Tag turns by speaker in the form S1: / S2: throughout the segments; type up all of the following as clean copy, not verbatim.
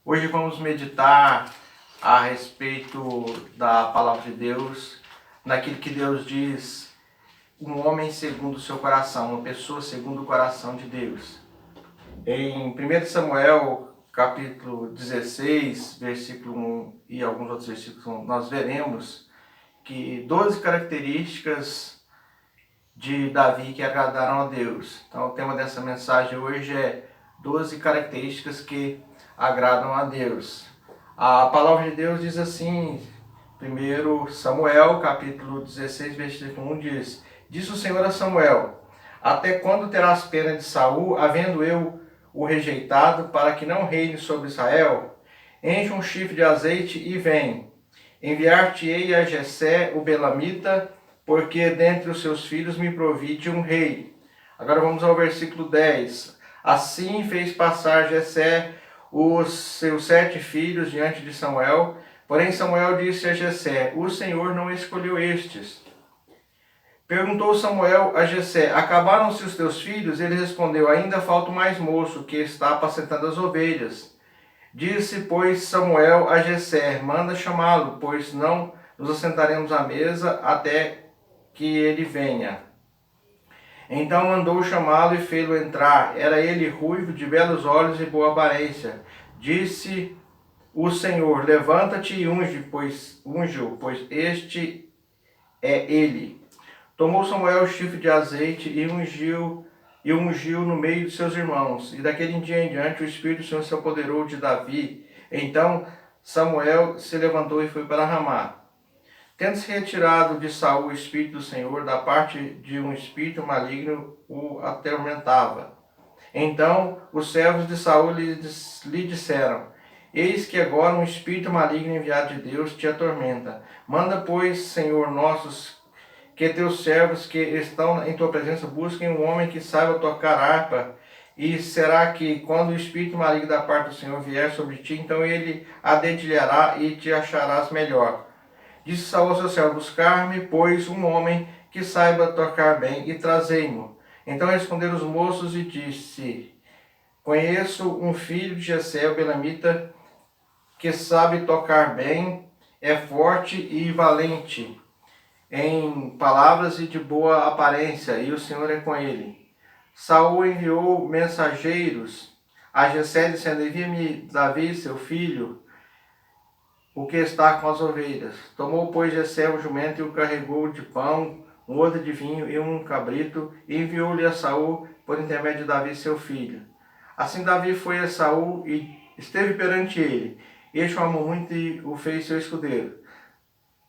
S1: Hoje vamos meditar a respeito da palavra de Deus, naquilo que Deus diz, um homem segundo o seu coração, uma pessoa segundo o coração de Deus. Em 1 Samuel, capítulo 16, versículo 1 e alguns outros versículos, nós veremos que 12 características de Davi que agradaram a Deus. Então o tema dessa mensagem hoje é 12 características que agradam a Deus. A palavra de Deus diz assim, 1 Samuel, capítulo 16, versículo 1 diz: Disse o Senhor a Samuel: Até quando terás pena de Saul, havendo eu o rejeitado, para que não reine sobre Israel? Enche um chifre de azeite e vem. Enviar-te-ei a Jessé, o Belamita, porque dentre os seus filhos me provide um rei. Agora vamos ao versículo 10. Assim fez passar Jessé os seus 7 filhos diante de Samuel. Porém Samuel disse a Jessé: O Senhor não escolheu estes. Perguntou Samuel a Jessé: Acabaram-se os teus filhos? Ele respondeu: Ainda falta o mais moço, que está apacentando as ovelhas. Disse, pois, Samuel a Jessé: Manda chamá-lo, pois não nos assentaremos à mesa até que ele venha. Então mandou chamá-lo e fê-lo entrar. Era ele ruivo, de belos olhos e boa aparência. Disse o Senhor: Levanta-te e unge-o, pois este é ele. Tomou Samuel o chifre de azeite e ungiu no meio de seus irmãos. E daquele dia em diante o Espírito do Senhor se apoderou de Davi. Então Samuel se levantou e foi para Ramá. Tendo-se retirado de Saul o Espírito do Senhor, da parte de um espírito maligno o atormentava. Então os servos de Saul lhe disseram: Eis que agora um espírito maligno enviado de Deus te atormenta. Manda, pois, Senhor nossos, que teus servos que estão em tua presença busquem um homem que saiba tocar harpa. E será que, quando o espírito maligno da parte do Senhor vier sobre ti, então ele a dedilhará e te acharás melhor. Disse Saul ao seu servo: Buscar-me, pois, um homem que saiba tocar bem, e trazei-mo. Então responderam os moços e disse: Conheço um filho de Jessé, o Belamita, que sabe tocar bem, é forte e valente em palavras e de boa aparência, e o Senhor é com ele. Saul enviou mensageiros a Jessé, dizendo: Envia-me Davi, seu filho, o que está com as ovelhas. Tomou, pois, Jessé o jumento e o carregou de pão, um odre de vinho e um cabrito, e enviou-lhe a Saul por intermédio de Davi, seu filho. Assim Davi foi a Saul e esteve perante ele. Este o amou muito e o fez seu escudeiro.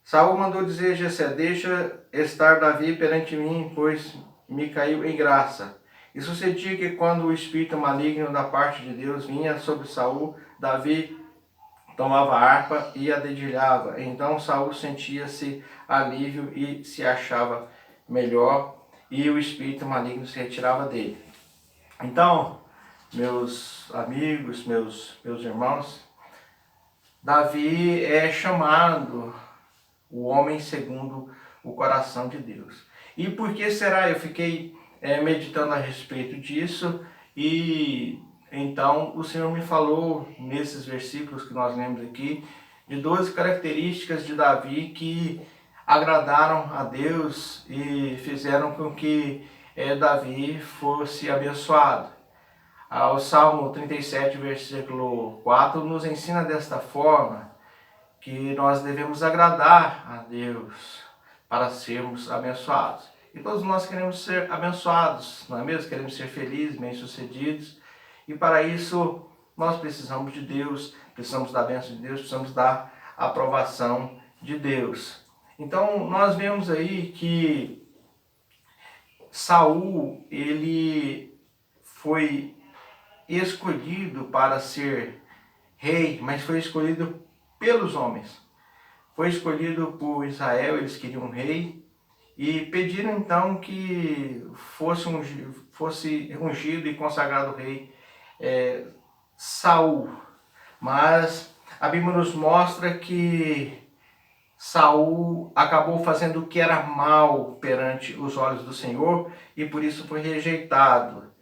S1: Saul mandou dizer a Jessé: Deixa estar Davi perante mim, pois me caiu em graça. E sucedia que quando o espírito maligno da parte de Deus vinha sobre Saul, Davi tomava a harpa e a dedilhava. Então Saul sentia-se alívio e se achava melhor, e o espírito maligno se retirava dele. Então, meus amigos, meus irmãos, Davi é chamado o homem segundo o coração de Deus. E por que será? Eu fiquei meditando a respeito disso, e então o Senhor me falou nesses versículos que nós lemos aqui de 12 características de Davi que agradaram a Deus e fizeram com que Davi fosse abençoado. O Salmo 37, versículo 4, nos ensina desta forma que nós devemos agradar a Deus para sermos abençoados. E todos nós queremos ser abençoados, não é mesmo? Queremos ser felizes, bem-sucedidos. E para isso nós precisamos de Deus, precisamos da bênção de Deus, precisamos da aprovação de Deus. Então nós vemos aí que Saul, ele foi escolhido para ser rei, mas foi escolhido pelos homens. Foi escolhido por Israel, eles queriam um rei, e pediram então que fosse ungido e consagrado rei Saul. Mas a Bíblia nos mostra que Saul acabou fazendo o que era mal perante os olhos do Senhor, e por isso foi rejeitado.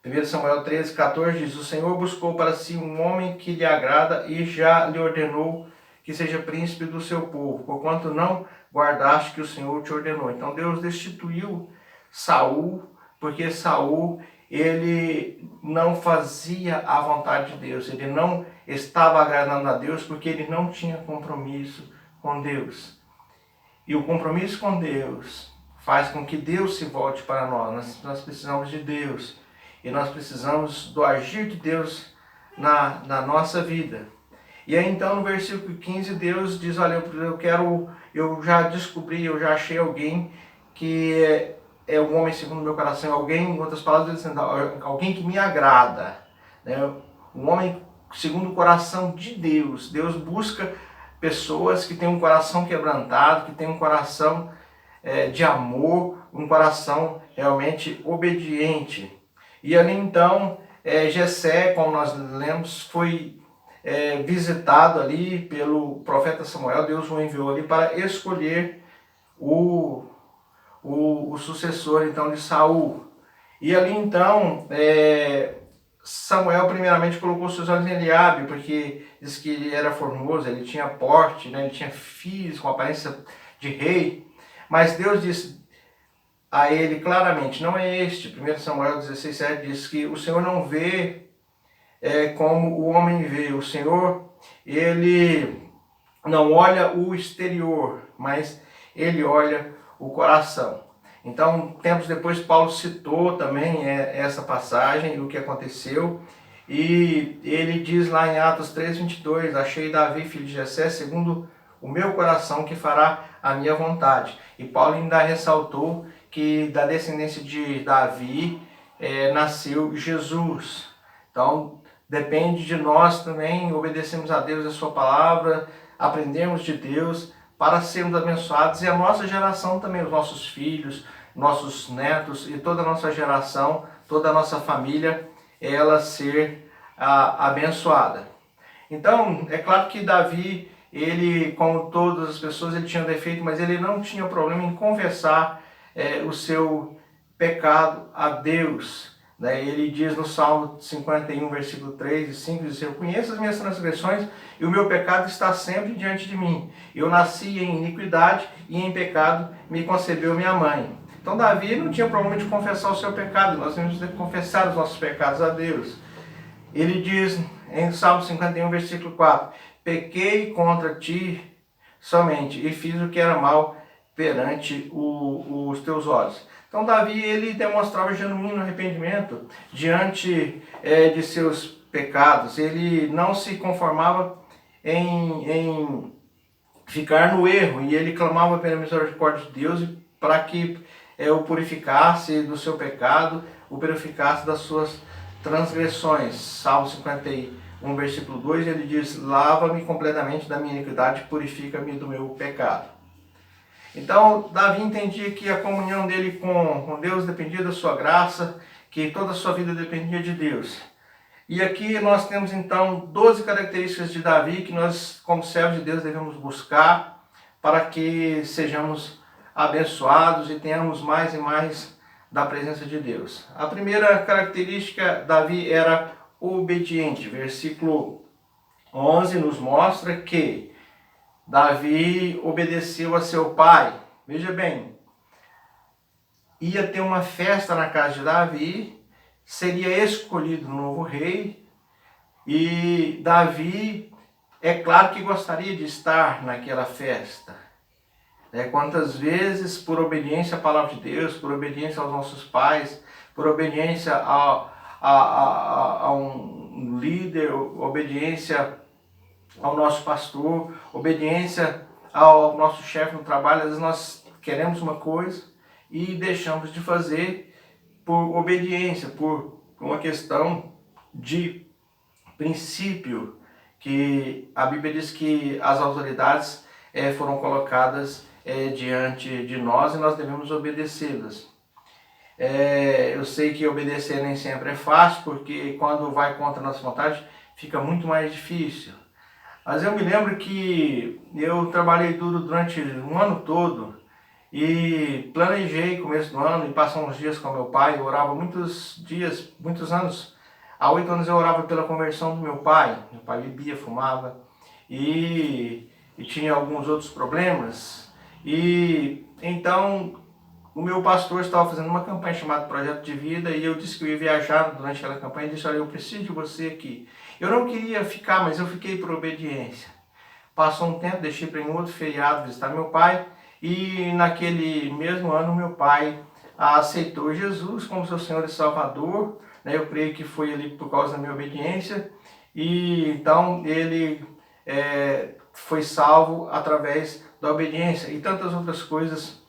S1: 1 Samuel 13, 14 diz: o Senhor buscou para si um homem que lhe agrada e já lhe ordenou que seja príncipe do seu povo, porquanto não guardaste que o Senhor te ordenou. Então Deus destituiu Saul, porque Saul, ele não fazia a vontade de Deus, ele não estava agradando a Deus porque ele não tinha compromisso com Deus. E o compromisso com Deus faz com que Deus se volte para nós. Nós precisamos de Deus e nós precisamos do agir de Deus na nossa vida. E aí então no versículo 15 Deus diz: olha, eu já descobri, eu já achei alguém que é um homem segundo o meu coração, alguém, em outras palavras, dizendo, alguém que me agrada, né? Um homem segundo o coração de Deus. Deus busca pessoas que têm um coração quebrantado, que têm um coração de amor, um coração realmente obediente. E ali então, Jessé, como nós lemos, foi visitado ali pelo profeta Samuel. Deus o enviou ali para escolher o sucessor então de Saul. E ali então Samuel primeiramente colocou seus olhos em Eliabe, porque diz que ele era formoso, ele tinha porte, né? Ele tinha filhos com aparência de rei. Mas Deus disse a ele claramente: não é este. 1 Samuel 16,7 diz que o Senhor não vê como o homem vê. O Senhor, ele não olha o exterior, mas ele olha o coração. Então, tempos depois, Paulo citou também essa passagem, o que aconteceu, e ele diz lá em Atos 3,22, achei Davi, filho de Jessé, segundo o meu coração, que fará a minha vontade. E Paulo ainda ressaltou que da descendência de Davi nasceu Jesus. Então, depende de nós também obedecermos a Deus, a sua palavra, aprendermos de Deus para sermos abençoados, e a nossa geração também, os nossos filhos, nossos netos e toda a nossa geração, toda a nossa família, ela ser abençoada. Então, é claro que Davi, ele, como todas as pessoas, ele tinha defeito, mas ele não tinha problema em confessar o seu pecado a Deus. Ele diz no Salmo 51, versículo 3 e 5, diz: eu conheço as minhas transgressões e o meu pecado está sempre diante de mim. Eu nasci em iniquidade e em pecado me concebeu minha mãe. Então Davi não tinha problema de confessar o seu pecado. Nós temos que confessar os nossos pecados a Deus. Ele diz em Salmo 51, versículo 4: pequei contra ti somente e fiz o que era mal perante os teus olhos. Então Davi, ele demonstrava genuíno arrependimento diante de seus pecados. Ele não se conformava em ficar no erro, e ele clamava pela misericórdia de Deus para que o purificasse do seu pecado, o purificasse das suas transgressões. Salmo 51, versículo 2, ele diz: lava-me completamente da minha iniquidade, purifica-me do meu pecado. Então, Davi entendia que a comunhão dele com Deus dependia da sua graça, que toda a sua vida dependia de Deus. E aqui nós temos então 12 características de Davi que nós, como servos de Deus, devemos buscar para que sejamos abençoados e tenhamos mais e mais da presença de Deus. A primeira característica, Davi era obediente. Versículo 11 nos mostra que Davi obedeceu a seu pai. Veja bem, ia ter uma festa na casa de Davi, seria escolhido um novo rei, e Davi, é claro que gostaria de estar naquela festa. Quantas vezes, por obediência à palavra de Deus, por obediência aos nossos pais, por obediência a um líder, obediência ao nosso pastor, obediência ao nosso chefe no trabalho, às vezes nós queremos uma coisa e deixamos de fazer por obediência, por uma questão de princípio, que a Bíblia diz que as autoridades foram colocadas diante de nós e nós devemos obedecê-las. Eu sei que obedecer nem sempre é fácil, porque quando vai contra a nossa vontade fica muito mais difícil. Mas eu me lembro que eu trabalhei duro durante um ano todo e planejei começo do ano e passar uns dias com meu pai. Eu orava muitos dias, muitos anos. Há 8 anos eu orava pela conversão do meu pai. Meu pai bebia, fumava e tinha alguns outros problemas. E então o meu pastor estava fazendo uma campanha chamada Projeto de Vida e eu disse que eu ia viajar durante aquela campanha e disse: olha, eu preciso de você aqui. Eu não queria ficar, mas eu fiquei por obediência. Passou um tempo, deixei para ir em outro feriado visitar meu pai e naquele mesmo ano meu pai aceitou Jesus como seu Senhor e Salvador, né? Eu creio que foi ali por causa da minha obediência e então ele foi salvo através da obediência e tantas outras coisas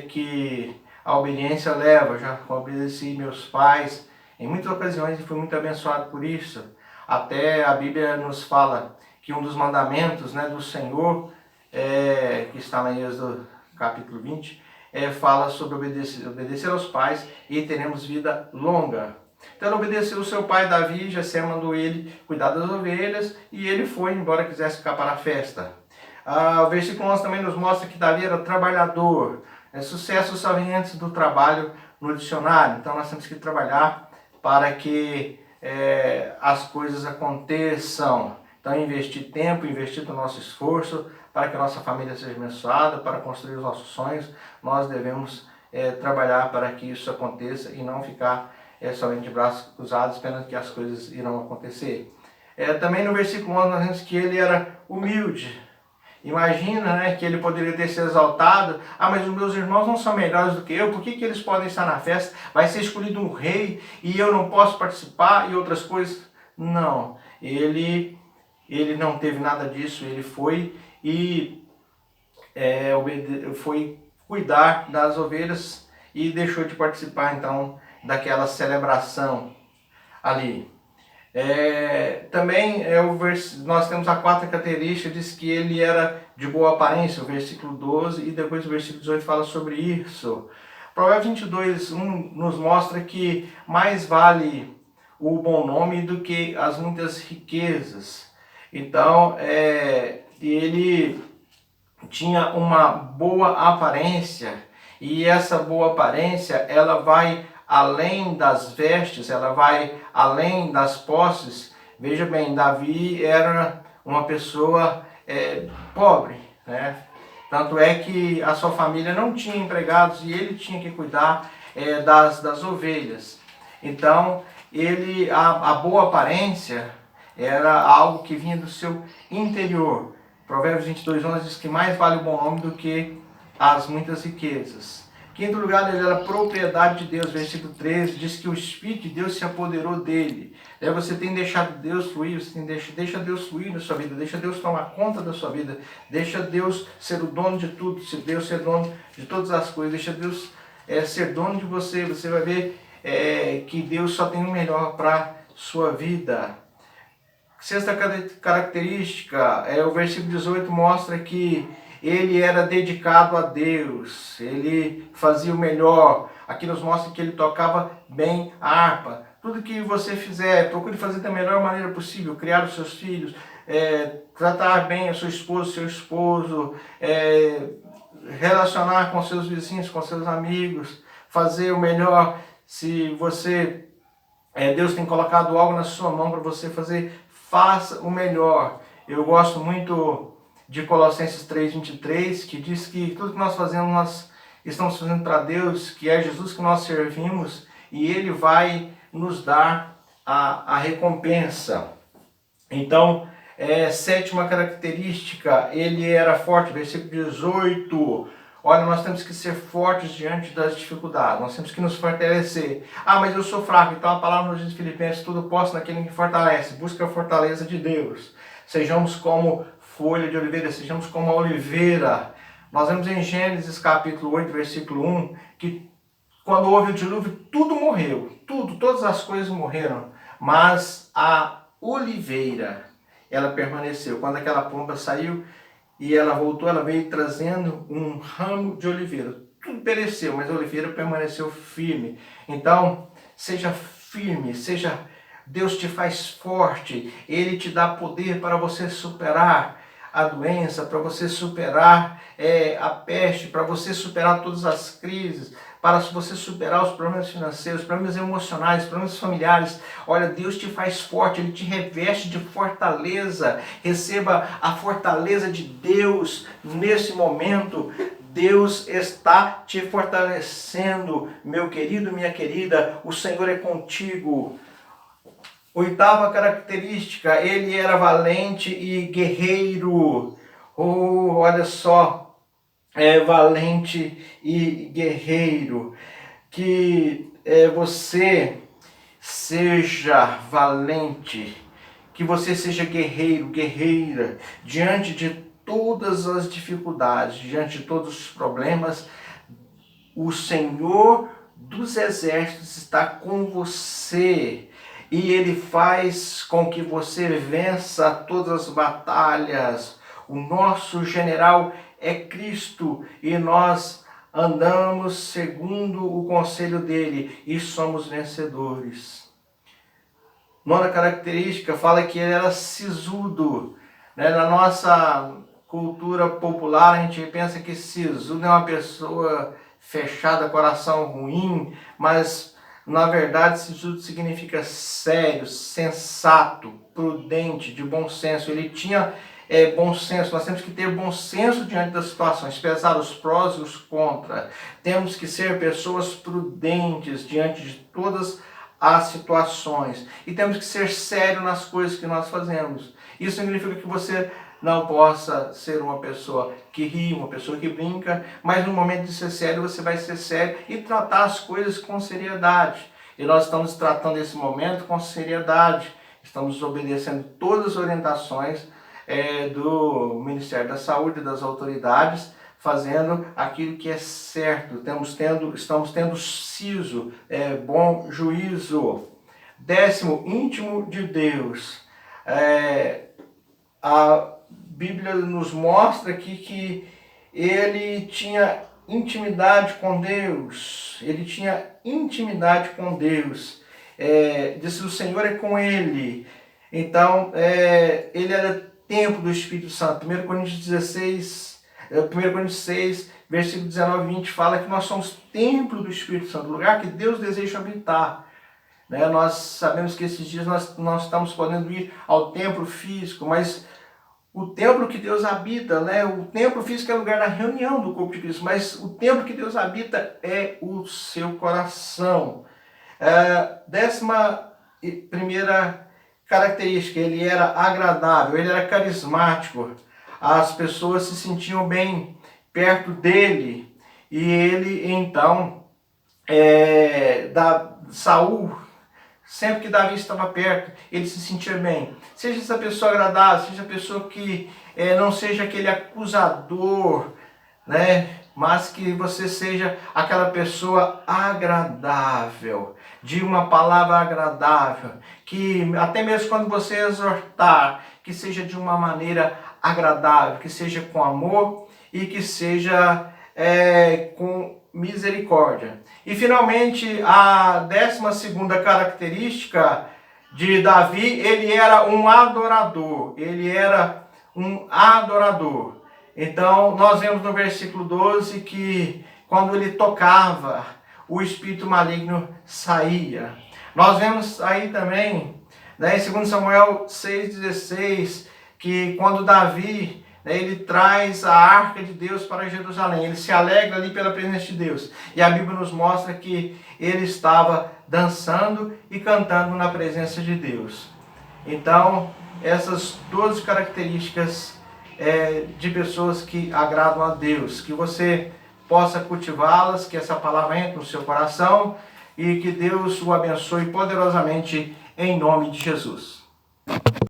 S1: que a obediência leva. Eu já obedeci meus pais em muitas ocasiões e fui muito abençoado por isso. Até a Bíblia nos fala que um dos mandamentos, né, do Senhor, que está na Êxodo capítulo 20, fala sobre obedecer aos pais e teremos vida longa. Então ele obedeceu o seu pai Davi, Jessé mandou ele cuidar das ovelhas e ele foi, embora quisesse ficar para a festa. O versículo 11 também nos mostra que Davi era trabalhador. Sucesso só vem antes do trabalho no dicionário. Então nós temos que trabalhar para que as coisas aconteçam. Então investir tempo, investir do nosso esforço para que a nossa família seja abençoada, para construir os nossos sonhos. Nós devemos trabalhar para que isso aconteça e não ficar somente de braços cruzados esperando que as coisas irão acontecer. Também no versículo 11 nós vemos que ele era humilde. Imagina, né, que ele poderia ter se exaltado. Mas os meus irmãos não são melhores do que eu, por que eles podem estar na festa? Vai ser escolhido um rei e eu não posso participar e outras coisas? Não, ele não teve nada disso. Ele foi e foi cuidar das ovelhas e deixou de participar então daquela celebração ali. Também nós temos a quarta característica, diz que ele era de boa aparência, o versículo 12, e depois o versículo 18 fala sobre isso. Provérbios 22, 1 nos mostra que mais vale o bom nome do que as muitas riquezas. Então, ele tinha uma boa aparência, e essa boa aparência, ela vai além das vestes, ela vai além das posses. Veja bem, Davi era uma pessoa pobre, né? Tanto é que a sua família não tinha empregados e ele tinha que cuidar das ovelhas. Então, a boa aparência era algo que vinha do seu interior. Provérbios 22, 11 diz que mais vale o bom nome do que as muitas riquezas. Quinto lugar, ele era propriedade de Deus. Versículo 13 diz que o Espírito de Deus se apoderou dele. Você tem deixado Deus fluir, você tem deixa Deus fluir na sua vida, deixa Deus tomar conta da sua vida, deixa Deus ser o dono de tudo, Deus ser dono de todas as coisas, deixa Deus ser dono de você. Você vai ver que Deus só tem o melhor para sua vida. Sexta característica, o versículo 18 mostra que ele era dedicado a Deus, ele fazia o melhor. Aqui nos mostra que ele tocava bem a harpa. Tudo que você fizer, procure fazer da melhor maneira possível, criar os seus filhos, tratar bem a sua esposa, seu esposo, relacionar com seus vizinhos, com seus amigos, fazer o melhor. Se você, Deus tem colocado algo na sua mão para você fazer, faça o melhor. Eu gosto muito de Colossenses 3:23, que diz que tudo que nós fazemos, nós estamos fazendo para Deus, que é Jesus que nós servimos, e Ele vai nos dar a recompensa. Então, sétima característica, ele era forte, versículo 18. Olha, nós temos que ser fortes diante das dificuldades, nós temos que nos fortalecer. Mas eu sou fraco, então a palavra nos diz em Filipenses, tudo posso naquele que me fortalece. Busca a fortaleza de Deus. Sejamos como folha de oliveira, sejamos como a oliveira. Nós vemos em Gênesis capítulo 8, versículo 1, que quando houve o dilúvio, tudo morreu, todas as coisas morreram, mas a oliveira, ela permaneceu. Quando aquela pomba saiu e ela voltou, ela veio trazendo um ramo de oliveira. Tudo pereceu, mas a oliveira permaneceu firme. Então, seja firme, Deus te faz forte, Ele te dá poder para você superar a doença, para você superar a peste, para você superar todas as crises, para você superar os problemas financeiros, problemas emocionais, problemas familiares. Olha, Deus te faz forte, Ele te reveste de fortaleza. Receba a fortaleza de Deus nesse momento. Deus está te fortalecendo, meu querido, minha querida. O Senhor é contigo. Oitava característica, ele era valente e guerreiro. Oh, olha só, valente e guerreiro. Que você seja valente, que você seja guerreiro, guerreira, diante de todas as dificuldades, diante de todos os problemas. O Senhor dos Exércitos está com você. E Ele faz com que você vença todas as batalhas. O nosso general é Cristo e nós andamos segundo o conselho dele e somos vencedores. Nona característica fala que ele era sisudo. Na nossa cultura popular, a gente pensa que sisudo é uma pessoa fechada, coração ruim, mas na verdade sisudo significa sério, sensato, prudente, de bom senso. Ele tinha bom senso. Nós temos que ter bom senso diante das situações, pesar os prós e os contras. Temos que ser pessoas prudentes diante de todas as situações. E temos que ser sério nas coisas que nós fazemos. Isso significa que você não possa ser uma pessoa que ri, uma pessoa que brinca, mas no momento de ser sério, você vai ser sério e tratar as coisas com seriedade. E nós estamos tratando esse momento com seriedade. Estamos obedecendo todas as orientações do Ministério da Saúde, das autoridades, fazendo aquilo que é certo. Estamos tendo siso, bom juízo. 10º, íntimo de Deus. A Bíblia nos mostra aqui que ele tinha intimidade com Deus. Ele tinha intimidade com Deus. Disse: o Senhor é com ele. Então, ele era templo do Espírito Santo. 1 Coríntios 6, versículo 19 e 20 fala que nós somos templo do Espírito Santo, lugar que Deus deseja habitar. Nós sabemos que esses dias nós estamos podendo ir ao templo físico, mas o templo que Deus habita, o templo físico é o lugar da reunião do corpo de Cristo, mas o templo que Deus habita é o seu coração. 11ª característica, ele era agradável, ele era carismático, as pessoas se sentiam bem perto dele, e ele então, Saul, sempre que Davi estava perto, ele se sentia bem. Seja essa pessoa agradável, seja a pessoa que não seja aquele acusador, mas que você seja aquela pessoa agradável, de uma palavra agradável, que até mesmo quando você exortar, que seja de uma maneira agradável, que seja com amor e que seja com misericórdia. E finalmente, a 12ª característica de Davi, ele era um adorador. Ele era um adorador. Então, nós vemos no versículo 12 que quando ele tocava, o espírito maligno saía. Nós vemos aí também, em 2 Samuel 6,16, que quando Davi, ele traz a arca de Deus para Jerusalém, ele se alegra ali pela presença de Deus. E a Bíblia nos mostra que ele estava dançando e cantando na presença de Deus. Então, essas 12 características de pessoas que agradam a Deus, que você possa cultivá-las, que essa palavra entre no seu coração e que Deus o abençoe poderosamente em nome de Jesus.